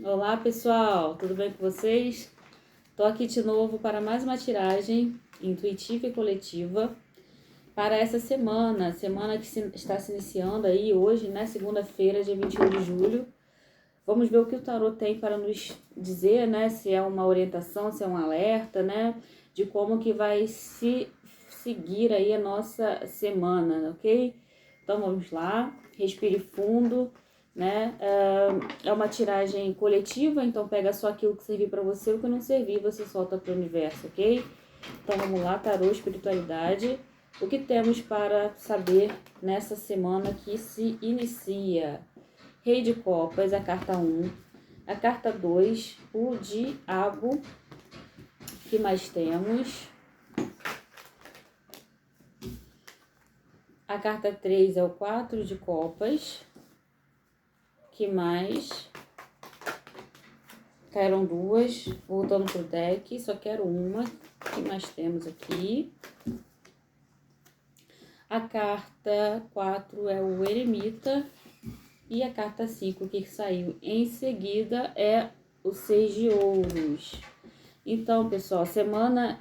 Olá pessoal, tudo bem com vocês? Estou aqui de novo para mais uma tiragem intuitiva e coletiva para essa semana que está se iniciando aí hoje, né? Segunda-feira, dia 21 de julho. Vamos ver o que o tarot tem para nos dizer, né? Se é uma orientação, se é um alerta, né? De como que vai se seguir aí a nossa semana, ok? Então vamos lá, respire fundo, né? É uma tiragem coletiva, então pega só aquilo que servir para você, o que não servir você solta para o universo, ok? Então vamos lá, tarô, espiritualidade. O que temos para saber nessa semana que se inicia? Rei de Copas, a carta 1. A carta 2, o Diabo. O que mais temos? A carta 3 é o 4 de Copas. O que mais? Caíram duas. Voltando pro deck, só quero uma. O que mais temos aqui? A carta 4 é o Eremita. E a carta 5 que saiu em seguida é o 6 de Ouros. Então, pessoal, semana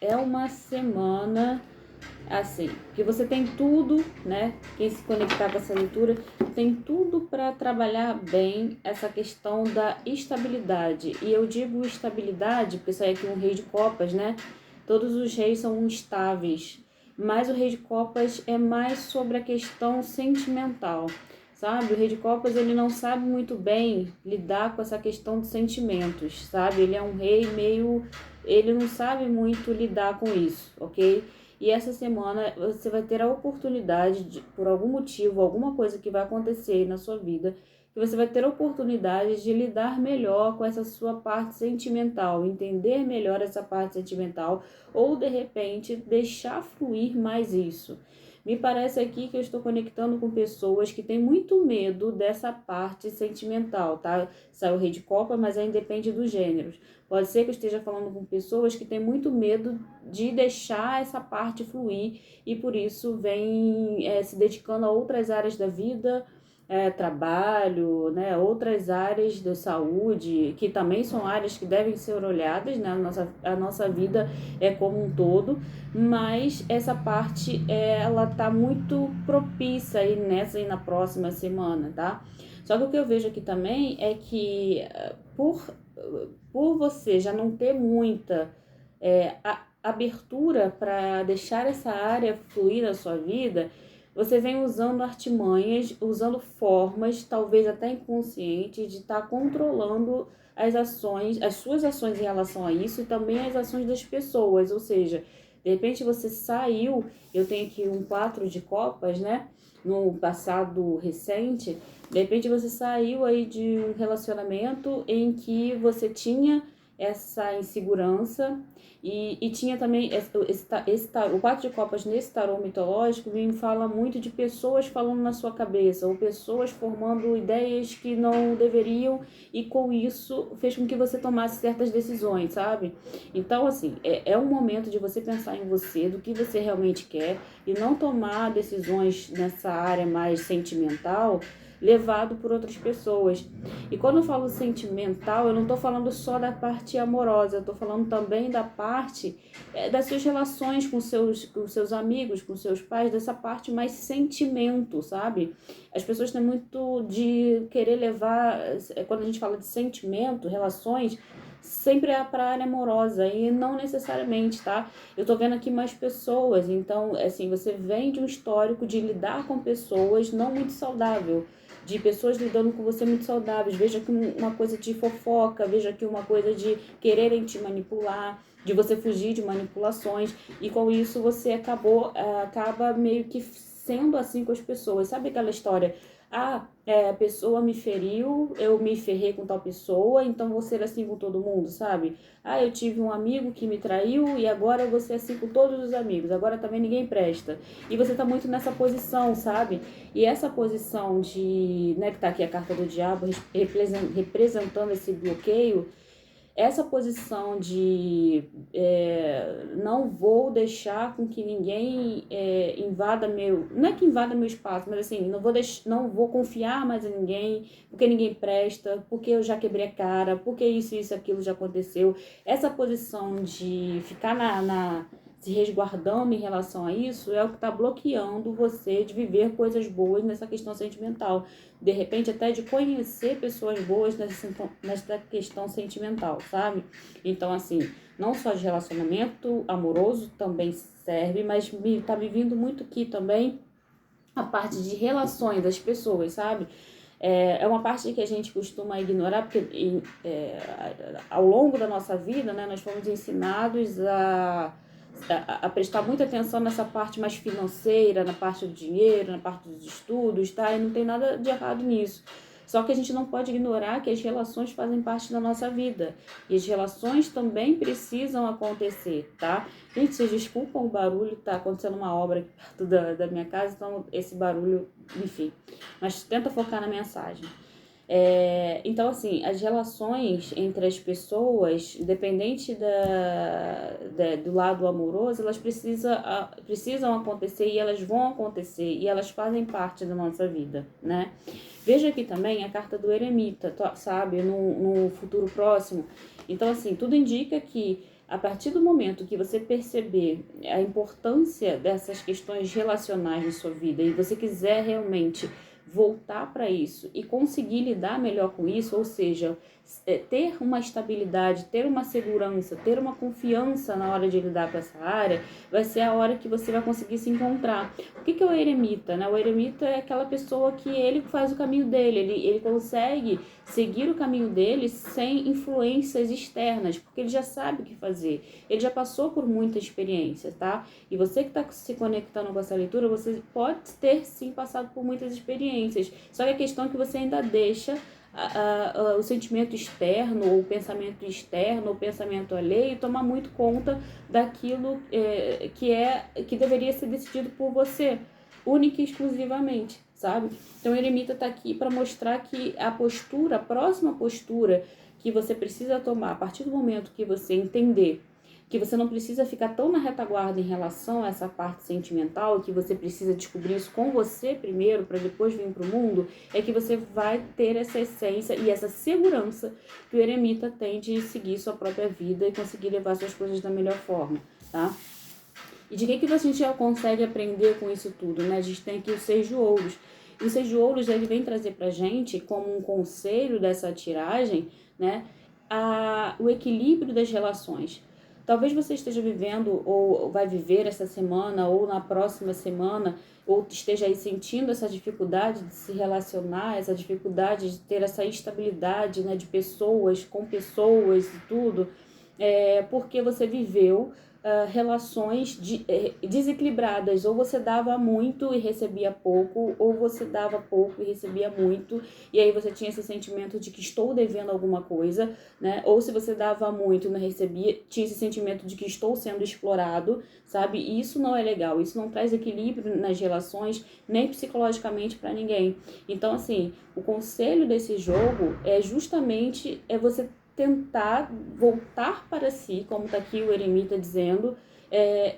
é uma semana assim, que você tem tudo, né? Quem se conectar com essa leitura tem tudo para trabalhar bem essa questão da estabilidade. E eu digo estabilidade porque sai aqui um rei de copas, né? Todos os reis são instáveis, mas o rei de copas é mais sobre a questão sentimental. Sabe, o rei de copas ele não sabe muito bem lidar com essa questão de sentimentos, sabe? Ele é um rei meio, ele não sabe muito lidar com isso, ok? E essa semana você vai ter a oportunidade, por algum motivo, alguma coisa que vai acontecer na sua vida, que você vai ter a oportunidade de lidar melhor com essa sua parte sentimental, entender melhor essa parte sentimental, ou de repente deixar fluir mais isso. Me parece aqui que eu estou conectando com pessoas que têm muito medo dessa parte sentimental, tá? Saiu o Rei de Copa, mas aí depende dos gêneros. Pode ser que eu esteja falando com pessoas que têm muito medo de deixar essa parte fluir e por isso vem se dedicando a outras áreas da vida, trabalho, né, outras áreas da saúde, que também são áreas que devem ser olhadas, né, a nossa vida é como um todo, mas essa parte ela tá muito propícia aí nessa e na próxima semana, tá? Só que o que eu vejo aqui também é que por você já não ter muita abertura para deixar essa área fluir na sua vida, você vem usando artimanhas, usando formas, talvez até inconscientes, de estar controlando as ações, as suas ações em relação a isso e também as ações das pessoas. Ou seja, de repente você saiu, eu tenho aqui um 4 de copas, né? No passado recente, de repente você saiu aí de um relacionamento em que você tinha essa insegurança e tinha também o 4 de copas nesse tarô mitológico me fala muito de pessoas falando na sua cabeça ou pessoas formando ideias que não deveriam e com isso fez com que você tomasse certas decisões, sabe? Então assim, é um momento de você pensar em você, do que você realmente quer e não tomar decisões nessa área mais sentimental levado por outras pessoas. E quando eu falo sentimental, eu não estou falando só da parte amorosa, eu estou falando também da parte das suas relações com seus amigos, com seus pais, dessa parte mais sentimento, sabe? As pessoas têm muito de querer levar, quando a gente fala de sentimento, relações, sempre é para a área amorosa e não necessariamente, tá? Eu tô vendo aqui mais pessoas, então, assim, você vem de um histórico de lidar com pessoas não muito saudável, de pessoas lidando com você muito saudáveis. Veja aqui uma coisa de fofoca, veja aqui uma coisa de quererem te manipular, de você fugir de manipulações, e com isso você acaba meio que sendo assim com as pessoas. Sabe aquela história? A pessoa me feriu, eu me ferrei com tal pessoa, então vou ser assim com todo mundo, sabe? Eu tive um amigo que me traiu e agora eu vou ser assim com todos os amigos, agora também ninguém presta. E você tá muito nessa posição, sabe? E essa posição de, né, que tá aqui a carta do diabo representando esse bloqueio, essa posição de não vou deixar com que ninguém invada não é que invada meu espaço, mas assim, não vou confiar mais em ninguém, porque ninguém presta, porque eu já quebrei a cara, porque isso, aquilo já aconteceu. Essa posição de ficar se resguardando em relação a isso é o que está bloqueando você de viver coisas boas nessa questão sentimental. De repente, até de conhecer pessoas boas nessa questão sentimental, sabe? Então, assim, não só de relacionamento amoroso também serve, mas tá me vindo muito aqui também a parte de relações das pessoas, sabe? É uma parte que a gente costuma ignorar, porque ao longo da nossa vida, né, nós fomos ensinados a prestar muita atenção nessa parte mais financeira, na parte do dinheiro, na parte dos estudos, tá? E não tem nada de errado nisso. Só que a gente não pode ignorar que as relações fazem parte da nossa vida. E as relações também precisam acontecer, tá? Gente, vocês desculpam o barulho, tá acontecendo uma obra aqui perto da minha casa, então esse barulho, enfim. Mas tenta focar na mensagem. Então, assim, as relações entre as pessoas, independente do lado amoroso, elas precisam acontecer e elas vão acontecer e elas fazem parte da nossa vida, né? Veja aqui também a carta do eremita, sabe, no futuro próximo. Então, assim, tudo indica que a partir do momento que você perceber a importância dessas questões relacionais na sua vida e você quiser realmente voltar para isso e conseguir lidar melhor com isso, ou seja, ter uma estabilidade, ter uma segurança, ter uma confiança na hora de lidar com essa área, vai ser a hora que você vai conseguir se encontrar. O que é o eremita, né? O eremita é aquela pessoa que ele faz o caminho dele, ele consegue seguir o caminho dele sem influências externas, porque ele já sabe o que fazer, ele já passou por muita experiência, tá? E você que está se conectando com essa leitura, você pode ter sim passado por muitas experiências, só que a questão é que você ainda deixa o sentimento externo, ou o pensamento externo, ou o pensamento alheio, tomar muito conta daquilo que deveria ser decidido por você, única e exclusivamente, sabe? Então, o eremita está aqui para mostrar que a próxima postura que você precisa tomar, a partir do momento que você entender que você não precisa ficar tão na retaguarda em relação a essa parte sentimental, que você precisa descobrir isso com você primeiro, para depois vir para o mundo, é que você vai ter essa essência e essa segurança que o eremita tem de seguir sua própria vida e conseguir levar suas coisas da melhor forma, tá? E de que a gente já consegue aprender com isso tudo, né? A gente tem aqui o Seis de Ouros. E o Seis de Ouros, ele vem trazer pra gente, como um conselho dessa tiragem, né? O equilíbrio das relações. Talvez você esteja vivendo, ou vai viver essa semana, ou na próxima semana, ou esteja aí sentindo essa dificuldade de se relacionar, essa dificuldade de ter essa estabilidade, né, de pessoas, com pessoas e tudo, porque você viveu relações desequilibradas, ou você dava muito e recebia pouco, ou você dava pouco e recebia muito, e aí você tinha esse sentimento de que estou devendo alguma coisa, né? Ou se você dava muito e não recebia, tinha esse sentimento de que estou sendo explorado, sabe? E isso não é legal, isso não traz equilíbrio nas relações, nem psicologicamente para ninguém. Então, assim, o conselho desse jogo é justamente você tentar voltar para si, como está aqui o eremita dizendo,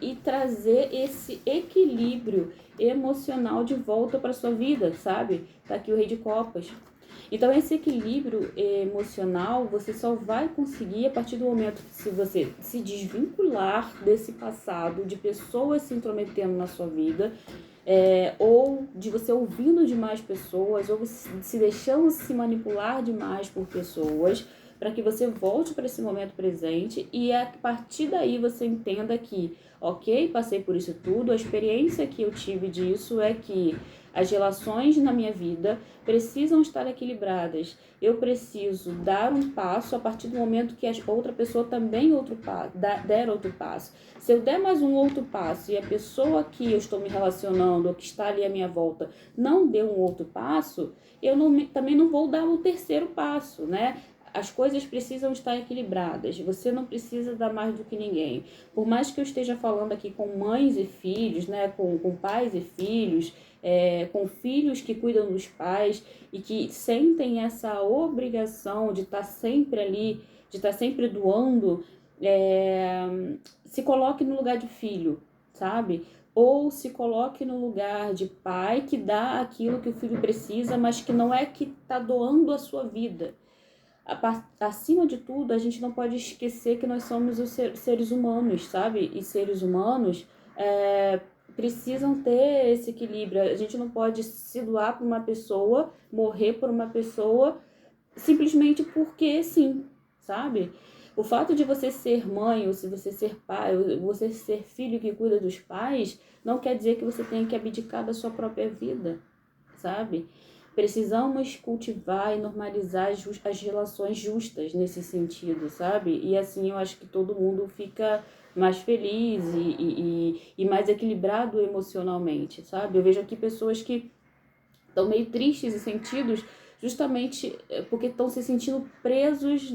e trazer esse equilíbrio emocional de volta para sua vida, sabe? Tá aqui o Rei de Copas. Então, esse equilíbrio emocional você só vai conseguir a partir do momento que se você se desvincular desse passado, de pessoas se intrometendo na sua vida, ou de você ouvindo demais pessoas, ou se deixando se manipular demais por pessoas, para que você volte para esse momento presente e a partir daí você entenda que, ok, passei por isso tudo, a experiência que eu tive disso é que as relações na minha vida precisam estar equilibradas. Eu preciso dar um passo a partir do momento que a outra pessoa também der outro passo. Se eu der mais um outro passo e a pessoa que eu estou me relacionando ou que está ali à minha volta não deu um outro passo, eu também não vou dar o terceiro passo, né? As coisas precisam estar equilibradas, você não precisa dar mais do que ninguém. Por mais que eu esteja falando aqui com mães e filhos, né, com pais e filhos, com filhos que cuidam dos pais e que sentem essa obrigação de estar sempre ali, de estar sempre doando, se coloque no lugar de filho, sabe? Ou se coloque no lugar de pai que dá aquilo que o filho precisa, mas que não é que está doando a sua vida. Acima de tudo, a gente não pode esquecer que nós somos os seres humanos, sabe? E seres humanos precisam ter esse equilíbrio. A gente não pode se doar por uma pessoa, morrer por uma pessoa, simplesmente porque sim, sabe? O fato de você ser mãe, ou se você ser pai, ou você ser filho que cuida dos pais, não quer dizer que você tenha que abdicar da sua própria vida, sabe? Precisamos cultivar e normalizar as relações justas nesse sentido, sabe? E assim eu acho que todo mundo fica mais feliz e mais equilibrado emocionalmente, sabe? Eu vejo aqui pessoas que estão meio tristes e sentidos justamente porque estão se sentindo presos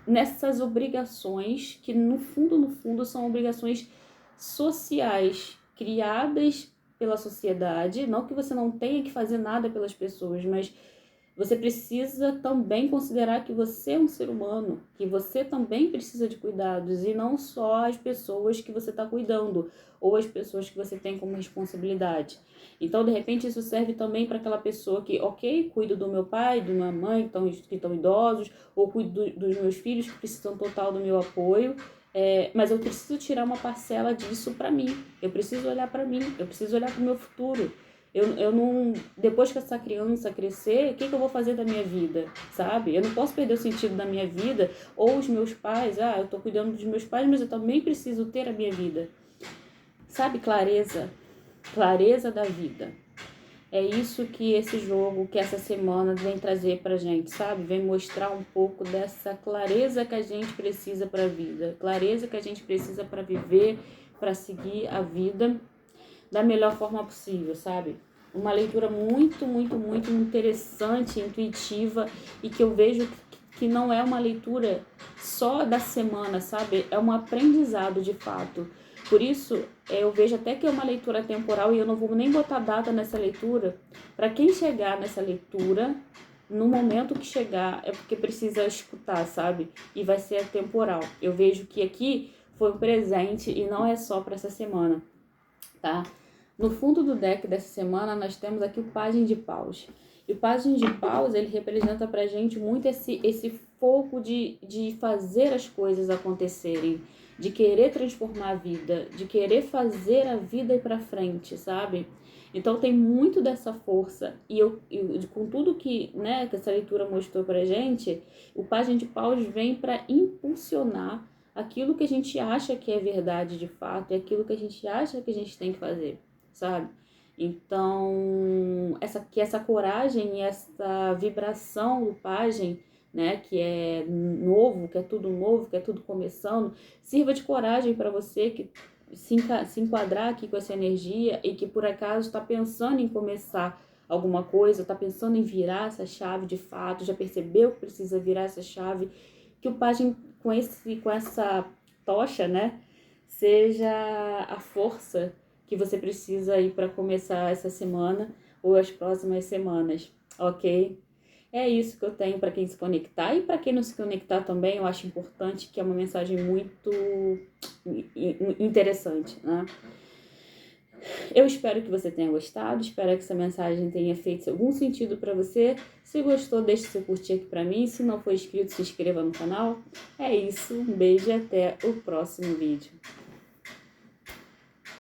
nessas obrigações que no fundo são obrigações sociais criadas pela sociedade. Não que você não tenha que fazer nada pelas pessoas, mas você precisa também considerar que você é um ser humano, que você também precisa de cuidados e não só as pessoas que você está cuidando ou as pessoas que você tem como responsabilidade. Então, de repente, isso serve também para aquela pessoa que, ok, cuido do meu pai, da minha mãe, que estão idosos, ou cuido dos meus filhos que precisam total do meu apoio, mas eu preciso tirar uma parcela disso para mim. Eu preciso olhar para mim, eu preciso olhar para o meu futuro. Eu não. Depois que essa criança crescer, o que eu vou fazer da minha vida, sabe? Eu não posso perder o sentido da minha vida, ou os meus pais, eu tô cuidando dos meus pais, mas eu também preciso ter a minha vida. Sabe, clareza da vida. É isso que esse jogo, que essa semana vem trazer pra gente, sabe? Vem mostrar um pouco dessa clareza que a gente precisa pra vida, clareza que a gente precisa pra viver, pra seguir a vida da melhor forma possível, sabe? Uma leitura muito, muito, muito interessante, intuitiva e que eu vejo que não é uma leitura só da semana, sabe? É um aprendizado de fato. Por isso, eu vejo até que é uma leitura temporal e eu não vou nem botar data nessa leitura. Para quem chegar nessa leitura, no momento que chegar, é porque precisa escutar, sabe? E vai ser temporal. Eu vejo que aqui foi um presente e não é só para essa semana, tá? No fundo do deck dessa semana, nós temos aqui o Pajem de Paus. E o Pajem de Paus, ele representa pra gente muito esse foco de fazer as coisas acontecerem, de querer transformar a vida, de querer fazer a vida ir pra frente, sabe? Então tem muito dessa força. E com tudo que essa leitura mostrou pra gente, o Pajem de Paus vem para impulsionar aquilo que a gente acha que é verdade de fato, e aquilo que a gente acha que a gente tem que fazer, sabe? Então, essa coragem e essa vibração do pajem, que é novo, que é tudo novo, que é tudo começando, sirva de coragem para você que se enquadrar aqui com essa energia e que por acaso está pensando em começar alguma coisa, está pensando em virar essa chave de fato, já percebeu que precisa virar essa chave, que o pajem com essa tocha, seja a força que você precisa ir para começar essa semana ou as próximas semanas, ok? É isso que eu tenho para quem se conectar e para quem não se conectar também, eu acho importante, que é uma mensagem muito interessante, né? Eu espero que você tenha gostado, espero que essa mensagem tenha feito algum sentido para você. Se gostou, deixe seu curtir aqui para mim. Se não for inscrito, se inscreva no canal. É isso, um beijo e até o próximo vídeo.